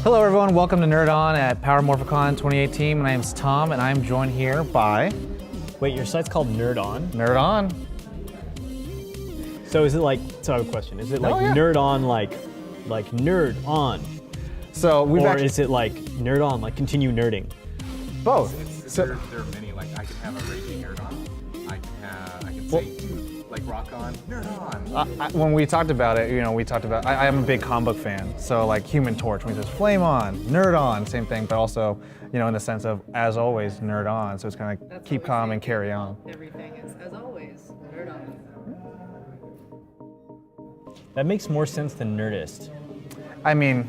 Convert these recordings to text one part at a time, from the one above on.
Hello everyone, welcome to Nerd On at PowerMorphicon 2018. My name's Tom and I'm joined here by... Wait, your site's called Nerd On? Nerd On. So is it like, so I have a question, is it like Nerd On like Nerd On? So we've Or is it like Nerd On, like continue nerding? Both. There are many, like I can have a raging Nerd On, I can say like Rock On, Nerd On. When we talked about it, I am a big comic book fan, so like Human Torch, when he says Flame On, Nerd On, same thing, but also, in the sense of, as always, Nerd On, so it's kind of like keep calm and carry on. Everything is, as always, Nerd On. That makes more sense than Nerdist. I mean,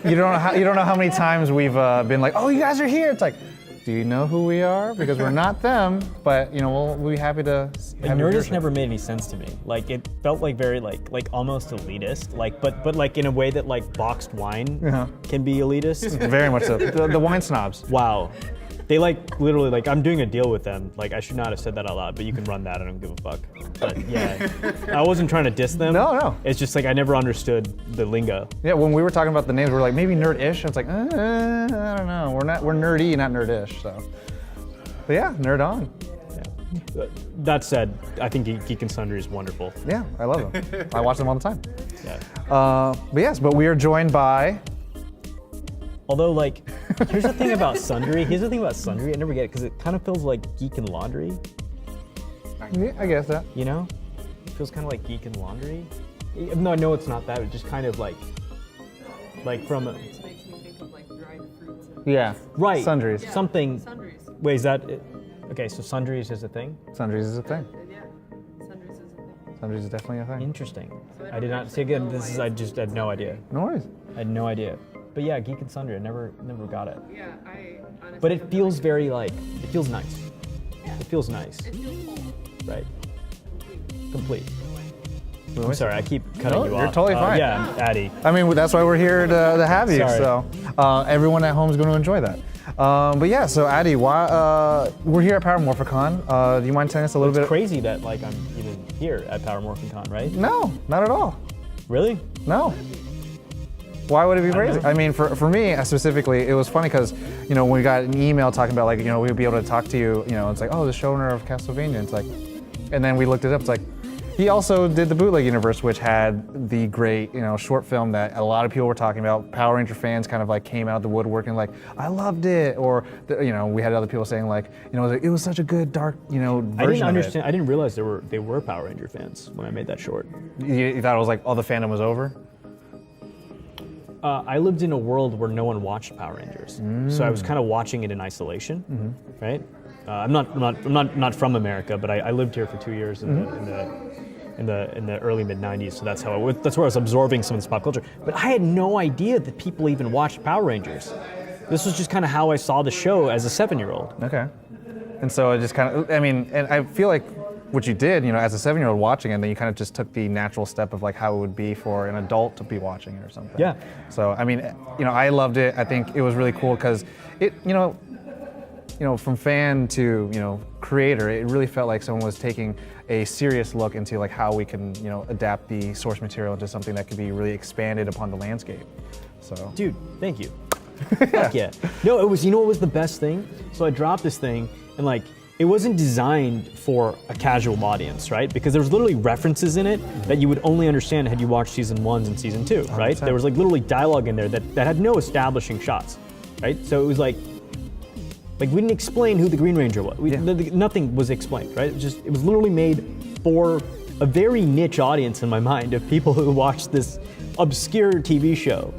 you don't know how many times we've been like, oh, you guys are here. It's like, do you know who we are? Because we're not them, but we'll be happy to. Nerdist never made any sense to me. Like it felt like very like almost elitist. Like but like in a way that like boxed wine can be elitist. Very much so. The wine snobs. Wow. They like literally like I'm doing a deal with them. Like I should not have said that out loud, but you can run that. I don't give a fuck. But yeah, I wasn't trying to diss them. No. It's just like I never understood the lingo. Yeah, when we were talking about the names, we were like maybe nerd-ish. It's like I don't know. We're nerdy, not nerd-ish. So, but yeah, Nerd On. Yeah. That said, I think Geek and Sundry is wonderful. Yeah, I love them. I watch them all the time. Yeah. But we are joined by. Although, like, here's the thing about Sundry. I never get it because it kind of feels like Geek and Laundry. Yeah, I guess that. It feels kind of like Geek and Laundry. No, I know it's not that. It's just kind of like from a. It makes me think of like dried fruits. Yeah. Right. Sundries. Yeah. Something. Sundries. Wait, is that it? Okay? So Sundries is a thing. Sundries is a thing. Yeah. Sundries is a thing. Sundries is definitely a thing. Interesting. So I did not see again. I just had no idea. No worries. I had no idea. But yeah, Geek and Sundry. I never got it. Yeah, I honestly. But it feels very like. It feels nice. Yeah. It feels nice. It feels full. Right. Complete. No I'm worries. sorry, I keep cutting you off. You're totally fine. Yeah, Addy. I mean, that's why we're here to have you. Sorry. So everyone at home is going to enjoy that. But yeah, so Addy, why we're here at PowerMorphicon. Do you mind telling us a little It's bit? crazy that like I'm even here at PowerMorphicon, right? No, not at all. Really? No. Why would it be crazy? know. I mean, for me specifically, it was funny because, when we got an email talking about like, we'd be able to talk to you, it's like, oh, the showrunner of Castlevania. It's like, and then we looked it up. It's like, he also did the Bootleg universe, which had the great, short film that a lot of people were talking about. Power Ranger fans kind of like came out of the woodwork and like, I loved it. Or, we had other people saying like, it was such a good dark, version I didn't of understand. it. I didn't realize they were Power Ranger fans when I made that short. You thought it was like all the fandom was over? I lived in a world where no one watched Power Rangers, so I was kind of watching it in isolation, right? I'm not from America, but I lived here for 2 years in the early mid '90s, so that's where I was absorbing some of this pop culture. But I had no idea that people even watched Power Rangers. This was just kind of how I saw the show as a 7-year-old. Okay. And so it just kind of, and I feel like what you did, as a 7-year-old watching it, then you kind of just took the natural step of like how it would be for an adult to be watching it or something. Yeah. So, I loved it. I think it was really cool because it, from fan to, creator, it really felt like someone was taking a serious look into like how we can, adapt the source material into something that could be really expanded upon the landscape. So. Dude, thank you. Fuck yeah. No, it was, what was the best thing? So I dropped this thing and like, it wasn't designed for a casual audience, right? Because there was literally references in it that you would only understand had you watched season 1 and season 2, right? 100%. There was like literally dialogue in there that had no establishing shots, right? So it was like we didn't explain who the Green Ranger was. Nothing was explained, right? It was literally made for a very niche audience in my mind of people who watched this obscure TV show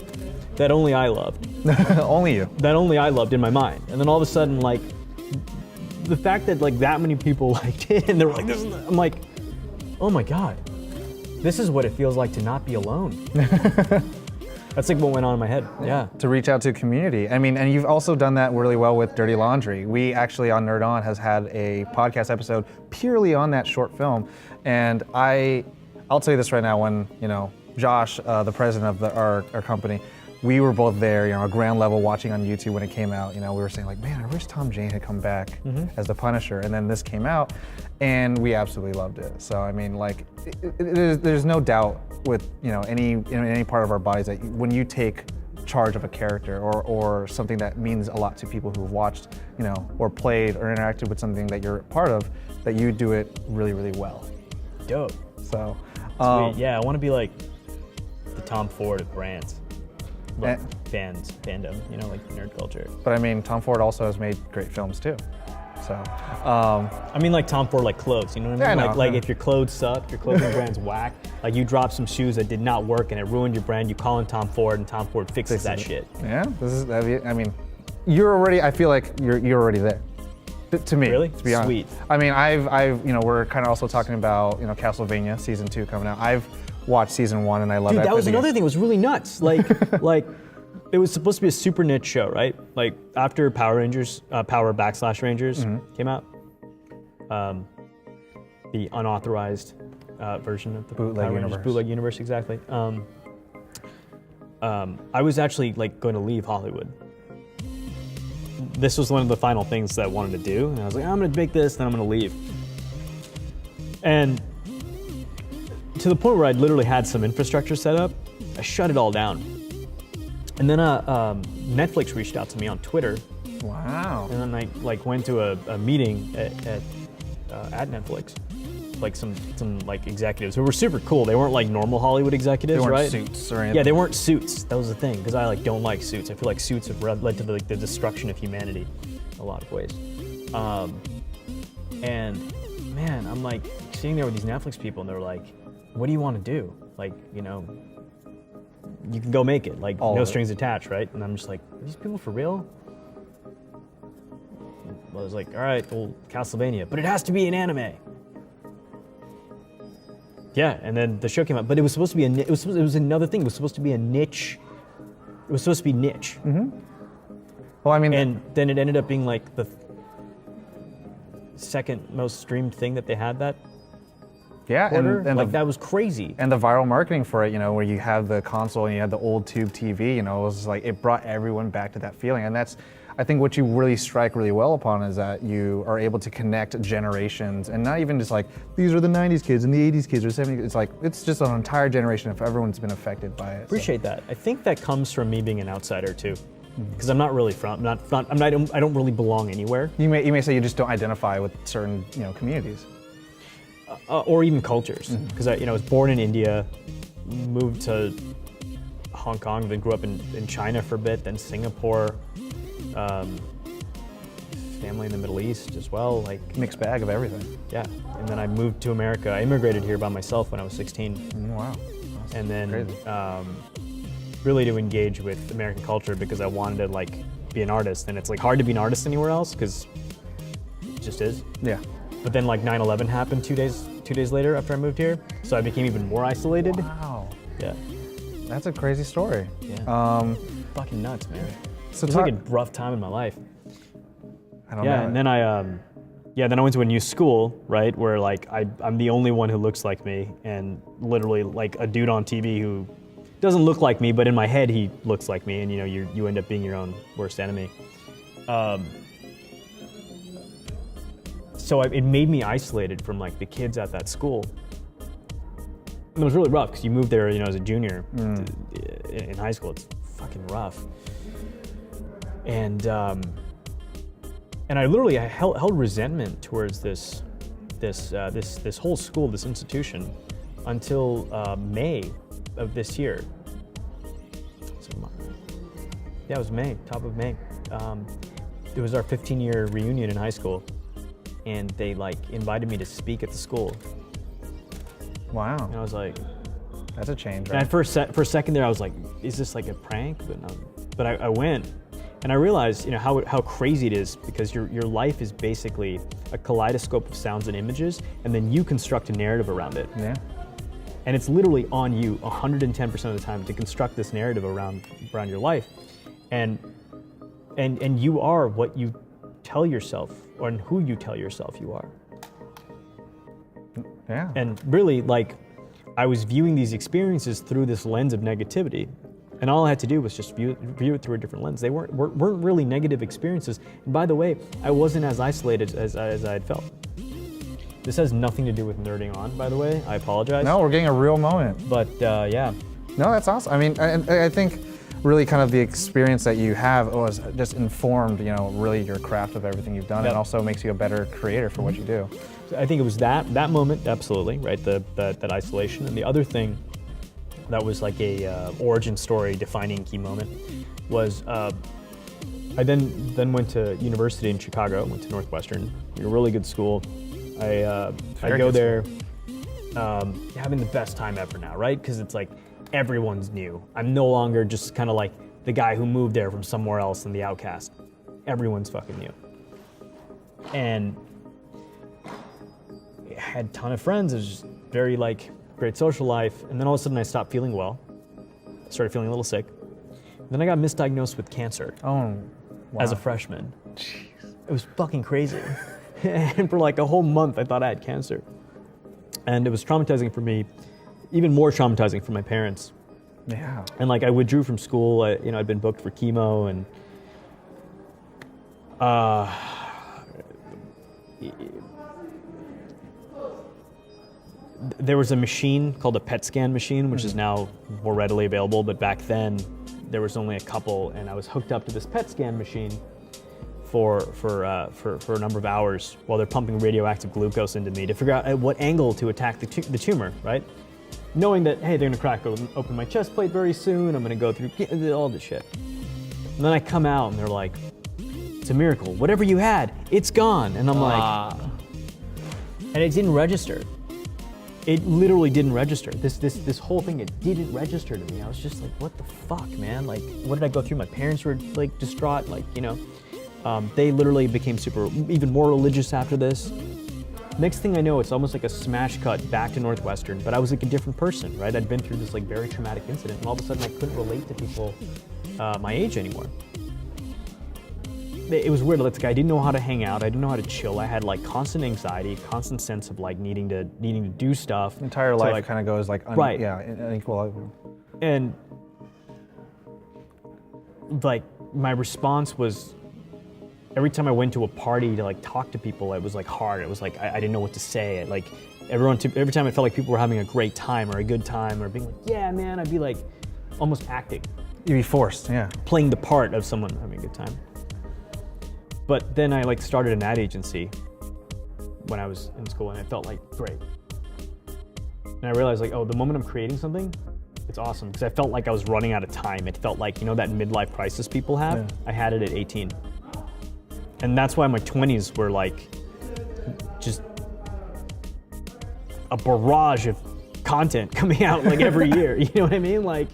that only I loved. Only you. That only I loved in my mind. And then all of a sudden, like, the fact that like that many people liked it and they were like, this is, I'm like, oh my God, this is what it feels like to not be alone. That's like what went on in my head. Yeah. To reach out to a community. I mean, and you've also done that really well with Dirty Laundry. We actually on Nerd On has had a podcast episode purely on that short film. And I'll tell you this right now, when, Josh, the president of our company, we were both there, ground level watching on YouTube when it came out. We were saying like, man, I wish Tom Jane had come back as the Punisher. And then this came out and we absolutely loved it. So, I mean, like, there's no doubt with any part of our bodies that when you take charge of a character or something that means a lot to people who've watched, or played or interacted with something that you're a part of, that you do it really, really well. Dope. So, Sweet. Yeah, I want to be like the Tom Ford of brands. Like fandom, like nerd culture. But I mean, Tom Ford also has made great films too. So, I mean, like Tom Ford, like clothes. You know what I mean? Yeah, I know. Like if your clothes suck, your clothing brand's whack. Like you dropped some shoes that did not work and it ruined your brand. You call in Tom Ford, and Tom Ford fixes that shit. Yeah, I mean, you're already. I feel like you're already there. To me, Really? to be honest. Sweet. I mean, we're kind of also talking about Castlevania season 2 coming out. I've watched season 1 and I love it. Dude, that was another thing. It was really nuts. Like, it was supposed to be a super niche show, right? Like after Power Rangers, Power / Rangers came out, the unauthorized version of the Bootleg Power Rangers universe. Bootleg universe, exactly. I was actually like going to leave Hollywood. This was one of the final things that I wanted to do, and I was like, I'm gonna make this, then I'm gonna leave. And to the point where I'd literally had some infrastructure set up, I shut it all down. And then Netflix reached out to me on Twitter, Wow. and then I like went to a meeting at Netflix, like some like executives who were super cool. They weren't like normal Hollywood executives, They weren't right? suits or anything. Yeah, they weren't suits. That was the thing, because I like don't like suits. I feel like suits have led to the destruction of humanity, in a lot of ways. And man, I'm like sitting there with these Netflix people, and they're like, "What do you want to do? Like, you can go make it. Like, All no of it. strings attached, right?" And I'm just like, "Are these people for real?" Well, I was like, "All right, well, Castlevania, but it has to be an anime." Yeah, and then the show came out, but it was supposed to be it was another thing. It was supposed to be a niche. It was supposed to be niche, Well, I mean, and then it ended up being like the second most streamed thing that they had that yeah, quarter. and Like that was crazy. And the viral marketing for it, where you have the console and you have the old tube TV, it was like it brought everyone back to that feeling. And that's, I think, what you really strike really well upon is that you are able to connect generations, and not even just like these are the '90s kids and the '80s kids or '70s. It's like it's just an entire generation of everyone's been affected by it. Appreciate that. I think that comes from me being an outsider too, because I'm not really from. I don't really belong anywhere, You may say you just don't identify with certain communities. or even cultures. Because I was born in India, moved to Hong Kong, then grew up in China for a bit, then Singapore. Family in the Middle East as well, like Mixed bag of everything. yeah. And then I moved to America. I immigrated here by myself when I was 16, Wow. and then Crazy. really to engage with American culture because I wanted to like be an artist, and it's like hard to be an artist anywhere else because it just is. Yeah. But then like 9/11 happened 2 days later after I moved here, so I became even more isolated. Wow. Yeah, That's a crazy story. Yeah. Fucking nuts, man. So It was like a rough time in my life. I don't Yeah, know. and then then I went to a new school, right, where like I'm the only one who looks like me, and literally like a dude on TV who doesn't look like me, but in my head he looks like me, and you end up being your own worst enemy. So it made me isolated from like the kids at that school. And it was really rough because you moved there, as a junior in high school. It's fucking rough. And I literally held resentment towards this whole school, this institution, until May of this year. Yeah, it was May, top of May. It was our 15-year reunion in high school, and they like invited me to speak at the school. Wow. And I was like, That's a change, and right? at for a second there, I was like, is this like a prank? But no. But I went, and I realized, how crazy it is, because your life is basically a kaleidoscope of sounds and images, and then you construct a narrative around it. Yeah. And it's literally on you 110% of the time to construct this narrative around your life. And you are what you tell yourself, or who you tell yourself you are. Yeah. And really, like, I was viewing these experiences through this lens of negativity. And all I had to do was just view it through a different lens. They weren't really negative experiences. And by the way, I wasn't as isolated as I had felt. This has nothing to do with nerding on, by the way. I apologize. No, we're getting a real moment. But yeah. No, that's awesome. I mean, I think really kind of the experience that you have was just informed, really your craft of everything you've done, Yep. and also makes you a better creator for what you do. So I think it was that moment, absolutely, right? That isolation. And the other thing that was like a origin story defining key moment was I then went to university in Chicago, went to Northwestern, a really good school. I go there having the best time ever now, right? Because it's like everyone's new. I'm no longer just kind of like the guy who moved there from somewhere else and the outcast. Everyone's fucking new. And I had a ton of friends. It was just very like great social life. And then all of a sudden I stopped feeling well. I started feeling a little sick. Then I got misdiagnosed with cancer Oh, wow. as a freshman. It was fucking crazy. And for like a whole month I thought I had cancer. And it was traumatizing for me, even more traumatizing for my parents. Yeah. And like I withdrew from school. I'd been booked for chemo, and there was a machine called a PET scan machine, which is now more readily available. But back then, there was only a couple, and I was hooked up to this PET scan machine for a number of hours while they're pumping radioactive glucose into me to figure out at what angle to attack the tumor, right? Knowing that, hey, they're gonna crack open my chest plate very soon, I'm gonna go through all this shit. And then I come out and they're like, it's a miracle. Whatever you had, it's gone. And I'm like, and it didn't register. It literally didn't register. This whole thing, it didn't register to me. I was just like, what the fuck, man? Like, what did I go through? My parents were like distraught, like, they literally became even more religious after this. Next thing I know, it's almost like a smash cut back to Northwestern, but I was like a different person, right? I'd been through this like very traumatic incident, and all of a sudden I couldn't relate to people my age anymore. It was weird. Like, I didn't know how to hang out. I didn't know how to chill. I had like constant anxiety, constant sense of like needing to do stuff. Entire life kind of goes like right. unequal. And like my response was, every time I went to a party to like talk to people, it was like hard. It was like I didn't know what to say. Like every time I felt like people were having a great time or a good time or being like, yeah, man, I'd be like almost acting. You'd be forced, yeah. Playing the part of someone having a good time. But then I like started an ad agency when I was in school, and I felt like great. And I realized like, oh, the moment I'm creating something, it's awesome, because I felt like I was running out of time. It felt like, that midlife crisis people have. Yeah. I had it at 18. And that's why my 20s were like just a barrage of content coming out like every year. You know what I mean? Like,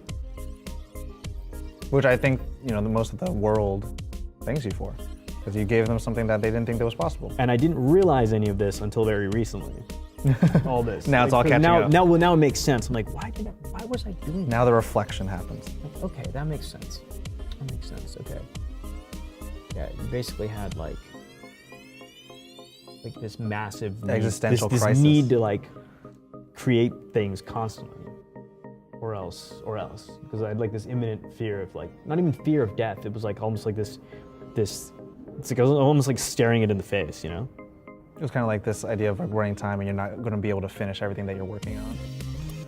which I think, the most of the world thanks you for, because you gave them something that they didn't think that was possible. And I didn't realize any of this until very recently. All this. Now it's all catching up. Now it makes sense. I'm like, why was I doing that? Now the reflection happens. Okay, that makes sense. That makes sense. Okay. Yeah, you basically had like this massive existential this crisis. need to like create things constantly, or else, because I had like this imminent fear of like, not even fear of death. It was like almost like this. It's like I was almost like staring it in the face, It was kind of like this idea of like running time, and you're not going to be able to finish everything that you're working on.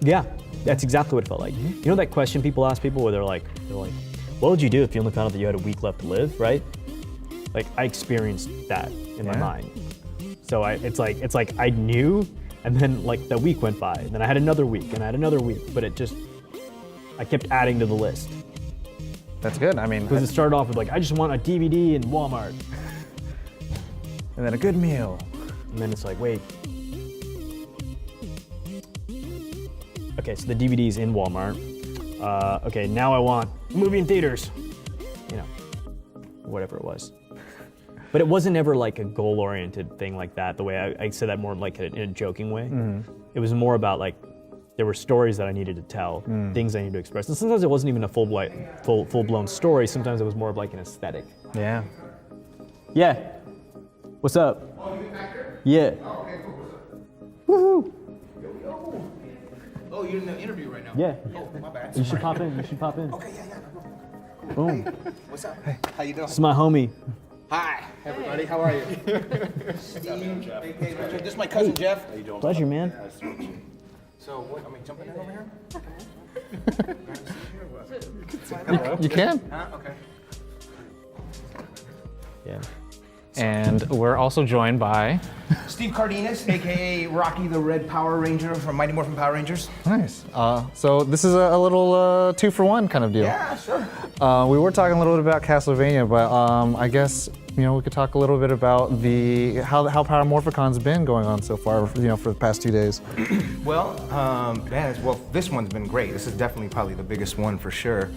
Yeah, that's exactly what it felt like. You know that question people ask people where they're like, what would you do if you only found out that you had a week left to live, right? Like I experienced that in my mind. So it's like I knew, and then like the week went by, and then I had another week, and I had another week, but I kept adding to the list. That's good. I mean, because it started off with like, I just want a DVD in Walmart, and then a good meal, and then it's like, wait. Okay, so the DVD's in Walmart. Okay, now I want movie in theaters. Whatever it was. But it wasn't ever like a goal-oriented thing like that, the way I said that more like in a joking way. Mm-hmm. It was more about like, there were stories that I needed to tell, things I needed to express. And sometimes it wasn't even a full-blown story. Sometimes it was more of like an aesthetic. Yeah. Yeah. What's up? Oh, you back there? Yeah. Oh, okay, cool. What's up? Woohoo! Yo. Oh, you're in the interview right now? Yeah. Oh, my bad. You should pop in. Okay, yeah. Boom. What's up? Hey, how you doing? This is my homie. Hi, everybody. How are you? Steve, aka Richard. This is my cousin Jeff. How you doing? Pleasure, man. So, what? Am I jumping in over here? You can. Okay. Yeah. And we're also joined by. Steve Cardenas, aka Rocky the Red Power Ranger from Mighty Morphin Power Rangers. Nice. So this is a little 2-for-1 kind of deal. Yeah, sure. We were talking a little bit about Castlevania, but I guess we could talk a little bit about how PowerMorphicon's been going on so far. For the past 2 days. Well, this one's been great. This is definitely probably the biggest one for sure.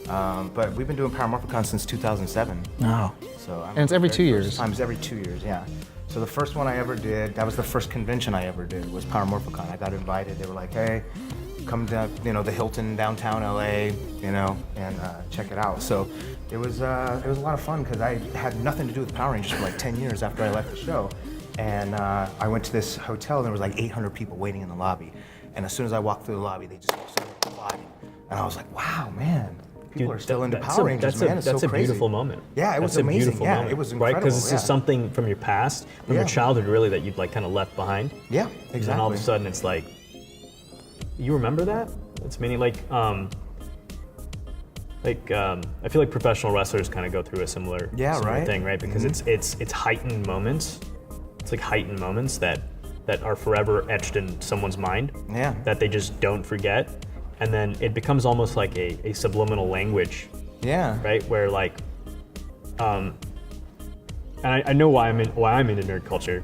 But we've been doing PowerMorphicon since 2007. Oh. So And it's every 2 years. It's every 2 years, yeah. So the first one I ever did, that was the first convention I ever did, was PowerMorphicon. I got invited. They were like, hey, come to the Hilton downtown LA, and check it out. So it was a lot of fun because I had nothing to do with Power Rangers for like 10 years after I left the show. And I went to this hotel and there was like 800 people waiting in the lobby. And as soon as I walked through the lobby, they just all started applauding. And I was like, wow, man. People are still into Power Rangers, man. It's so crazy. That's a beautiful moment. Yeah, it was That's amazing. A beautiful moment, it was right? incredible. Because this is something from your past, from your childhood, really, that you'd like kind of left behind. Yeah, And exactly. then all of a sudden, it's like, you remember that? It's meaning I feel like professional wrestlers kind of go through a similar right. thing, right? Because it's heightened moments. It's like heightened moments that are forever etched in someone's mind. Yeah. That they just don't forget. And then it becomes almost like a subliminal language. Yeah. Right, where and I know why I'm into nerd culture,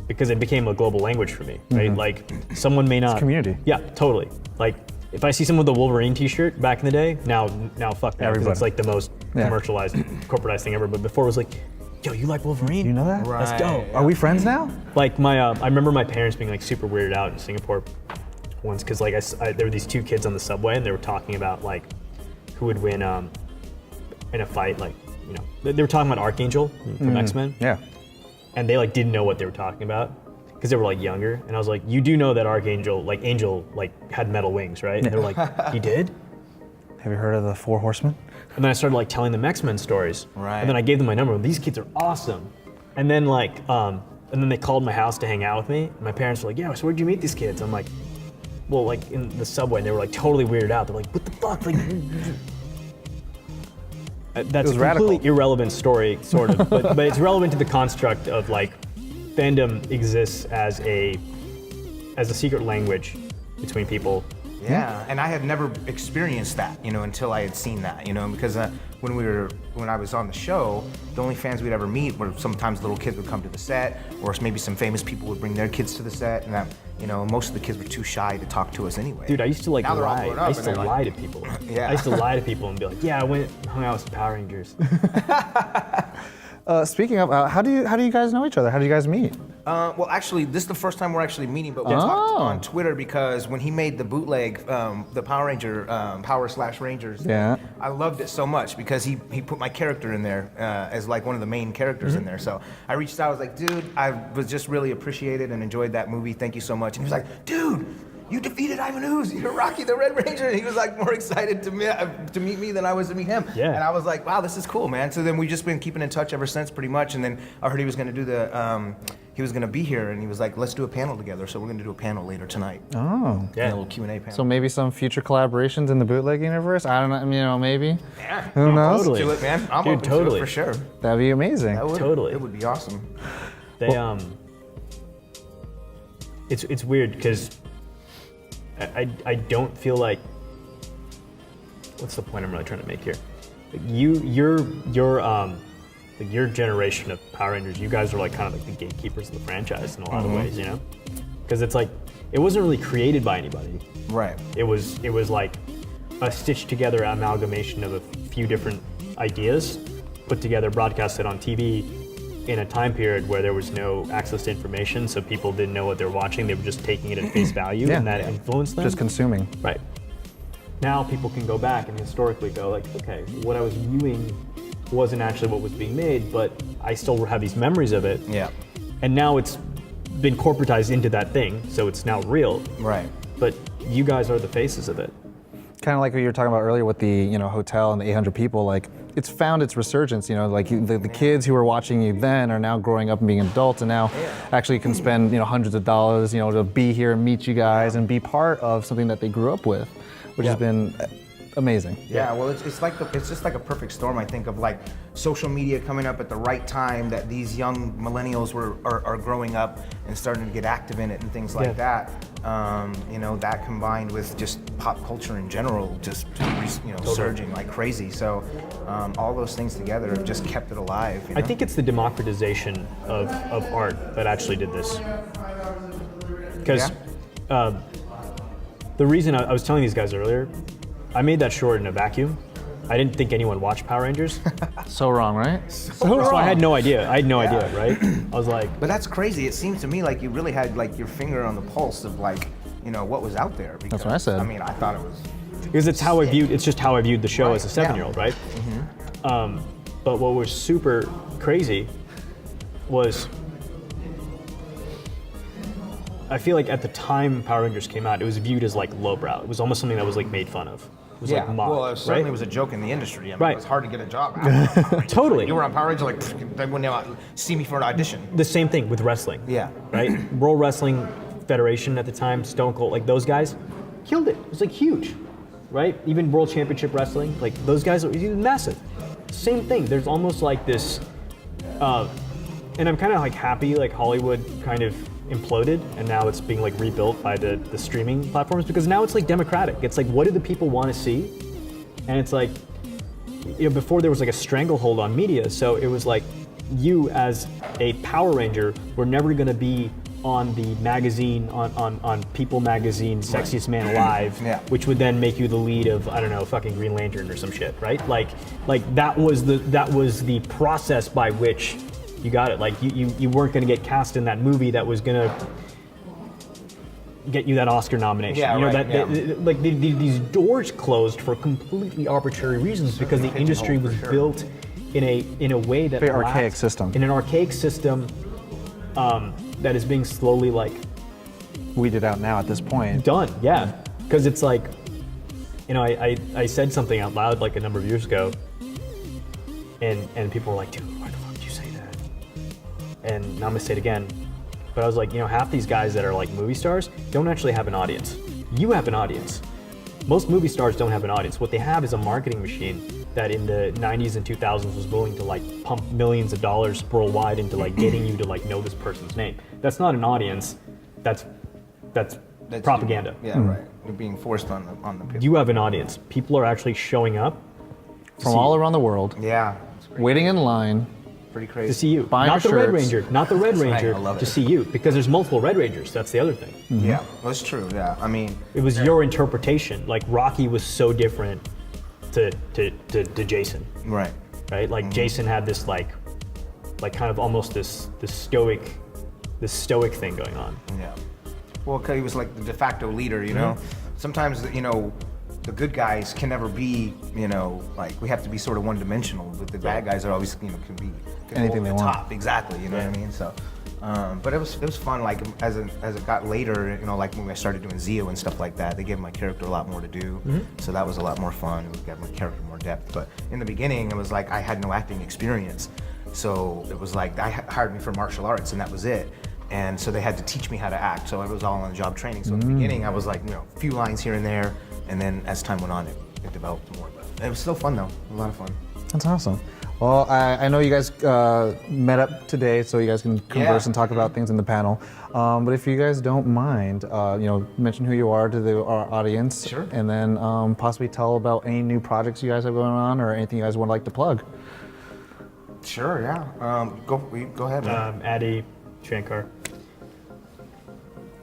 because it became a global language for me, right? Mm-hmm. Like someone may not. It's community. Yeah, totally. Like if I see someone with a Wolverine T-shirt back in the day, now fuck that, because Everybody. it's like the most commercialized, corporatized thing ever. But before it was like, yo, you like Wolverine? You know that? Right. That's dope. Are we friends now? Like I remember my parents being like super weirded out in Singapore once, because like there were these two kids on the subway and they were talking about like who would win in a fight, like they were talking about Archangel from X-Men. Yeah. And they like didn't know what they were talking about because they were like younger. And I was like, you do know that Angel had metal wings, right? And they were like, he did? Have you heard of the 4 Horsemen? And then I started like telling them X-Men stories. Right. And then I gave them my number. These kids are awesome. And then and then they called my house to hang out with me. And my parents were like, yeah, so where'd you meet these kids? I'm like, well, like in the subway. And they were like totally weirded out. They're like, what the fuck? Like, that's a completely irrelevant story, sort of, but it's relevant to the construct of like fandom exists as a secret language between people. Yeah, and I had never experienced that, until I had seen that, because when I was on the show, the only fans we'd ever meet were sometimes little kids would come to the set, or maybe some famous people would bring their kids to the set, and that, most of the kids were too shy to talk to us anyway. Dude, I used to like Now they're all lie. grown up I used to and they're lie like- to people. Yeah. I used to lie to people and be like, yeah, I went and hung out with some Power Rangers. Speaking of, how do you guys know each other? How do you guys meet? Well, actually, this is the first time we're actually meeting, but we talked on Twitter because when he made the bootleg, the Power Ranger, Power/Rangers, I loved it so much because he put my character in there as like one of the main characters in there. So I reached out, I was like, dude, I was just really appreciated and enjoyed that movie. Thank you so much. And he was like, dude, you defeated Ivan Ooze. You're Rocky the Red Ranger. And he was like more excited to meet me than I was to meet him. Yeah. And I was like, wow, this is cool, man. So then we've just been keeping in touch ever since, pretty much. And then I heard he was going to do he was going to be here, and he was like, let's do a panel together. So we're going to do a panel later tonight. Oh. Yeah. A little Q&A panel. So maybe some future collaborations in the Bootleg universe? I don't know, maybe. Yeah. Who knows? Totally. Do it, man. I'm Dude, open totally. to it for sure. That'd be amazing. That would, Totally. It would be awesome. They it's weird because I don't feel like, what's the point I'm really trying to make here? Like your generation of Power Rangers, you guys are like kind of like the gatekeepers of the franchise in a lot of ways, because it's like it wasn't really created by anybody. Right. It was like a stitched together amalgamation of a few different ideas put together, broadcasted on TV in a time period where there was no access to information, so people didn't know what they were watching. They were just taking it at face value, and that influenced them. Just consuming. Right. Now people can go back and historically go like, okay, what I was viewing wasn't actually what was being made, but I still have these memories of it. Yeah. And now it's been corporatized into that thing, so it's now real. Right. But you guys are the faces of it. Kind of like what you were talking about earlier with the hotel and the 800 people. Like it's found its resurgence. You know, like the kids who were watching you then are now growing up and being adults, and now actually can spend hundreds of dollars, to be here and meet you guys and be part of something that they grew up with, which has been amazing. Yeah, well, it's just like a perfect storm, I think, of like social media coming up at the right time that these young millennials are growing up and starting to get active in it and things like that. That combined with just pop culture in general, just surging like crazy. So all those things together have just kept it alive. I think it's the democratization of art that actually did this. Because the reason I was telling these guys earlier, I made that short in a vacuum. I didn't think anyone watched Power Rangers. So wrong, right? So I had no idea. I had no idea, right? I was like, but that's crazy. It seems to me like you really had like your finger on the pulse of like, what was out there. Because, That's what I said. I mean, I thought it was. because it's how I viewed. It's just how I viewed the show as a 7-year-old, right? But what was super crazy was, I feel like at the time Power Rangers came out, it was viewed as like lowbrow. It was almost something that was like made fun of. It was like mocked, well, it certainly right? was a joke in the industry. I mean, Right. It was hard to get a job. After Totally. You were on Power Rangers, like they wouldn't see me for an audition. The same thing with wrestling. Yeah. Right? World Wrestling Federation at the time, Stone Cold, like those guys killed it. It was like huge, right? Even World Championship Wrestling, like those guys are massive. Same thing. There's almost like this, and I'm kind of like happy like Hollywood kind of imploded and now it's being like rebuilt by the streaming platforms, because now it's like democratic. It's like, what do the people want to see? And it's like, before there was like a stranglehold on media, so it was like you as a Power Ranger were never going to be on the magazine, on People magazine, Sexiest Man Alive, which would then make you the lead of, I don't know, fucking Green Lantern or some shit, right? Like that was the process by which you got it. Like you weren't going to get cast in that movie that was going to get you that Oscar nomination. These doors closed for completely arbitrary reasons because the industry was built in a way that Very archaic system. In an archaic system that is being slowly like Weeded out now at this point. done. Yeah, because it's like, I said something out loud like a number of years ago, and people were like, dude, why the fuck did you say that? And now I'm gonna say it again. But I was like, half these guys that are like movie stars don't actually have an audience. You have an audience. Most movie stars don't have an audience. What they have is a marketing machine that in the 90s and 2000s was willing to like pump millions of dollars worldwide into like getting you to like know this person's name. That's not an audience. That's propaganda. Right. You're being forced on the people. You have an audience. People are actually showing up From all around the world, Yeah. It's waiting in line. pretty crazy. to see you. Buying Not the our Red shirts. Ranger. Not the Red Ranger. I love to it. see you, because there's multiple Red Rangers. That's the other thing. Yeah, that's true. Yeah, I mean, It was your interpretation. Like Rocky was so different to Jason, right. right? Like Jason had this like kind of almost this stoic thing going on. Yeah. Well, 'cause he was like the de facto leader, Sometimes, the good guys can never be, like we have to be sort of one-dimensional. But the bad guys are always, can be Anything over they the want. top. Exactly. You know what I mean? So, but it was fun. Like as it got later, like when I started doing Zeo and stuff like that, they gave my character a lot more to do. So that was a lot more fun. It gave my character more depth. But in the beginning, it was like I had no acting experience, so it was like they hired me for martial arts, and that was it. And so they had to teach me how to act. So it was all on the job training. So in the beginning, I was like, a few lines here and there, and then as time went on, it developed more. But it was still fun though, a lot of fun. That's awesome. Well, I know you guys met up today, so you guys can converse and talk about things in the panel. But if you guys don't mind, mention who you are to our audience, Sure. and then possibly tell about any new projects you guys have going on or anything you guys would like to plug. Sure, yeah. Go ahead, man. Addy, Shankar.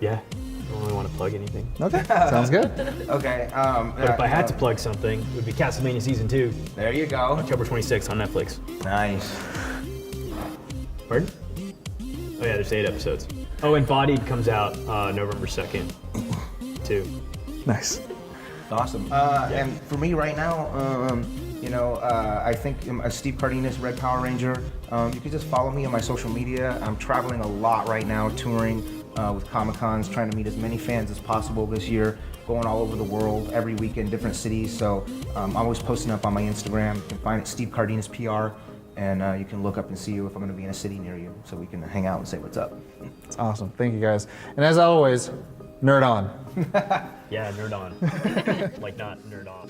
Yeah, I don't really want to plug anything. Okay, sounds good. Okay. But if I had to plug something, it would be Castlevania Season 2, There you go. October 26th on Netflix. Nice. Pardon? Oh yeah, there's 8 episodes. Oh, and Bodied comes out November 2nd, too. Nice. Awesome. And for me right now, I think Steve Cardenas, Red Power Ranger. You can just follow me on my social media. I'm traveling a lot right now, touring with Comic-Cons, trying to meet as many fans as possible this year. going all over the world every weekend, different cities. So I'm always posting up on my Instagram. You can find it Steve Cardenas PR, and you can look up and see if I'm going to be in a city near you, so we can hang out and say what's up. It's awesome. Thank you guys. And as always, nerd on. Yeah, nerd on. Like not nerd off.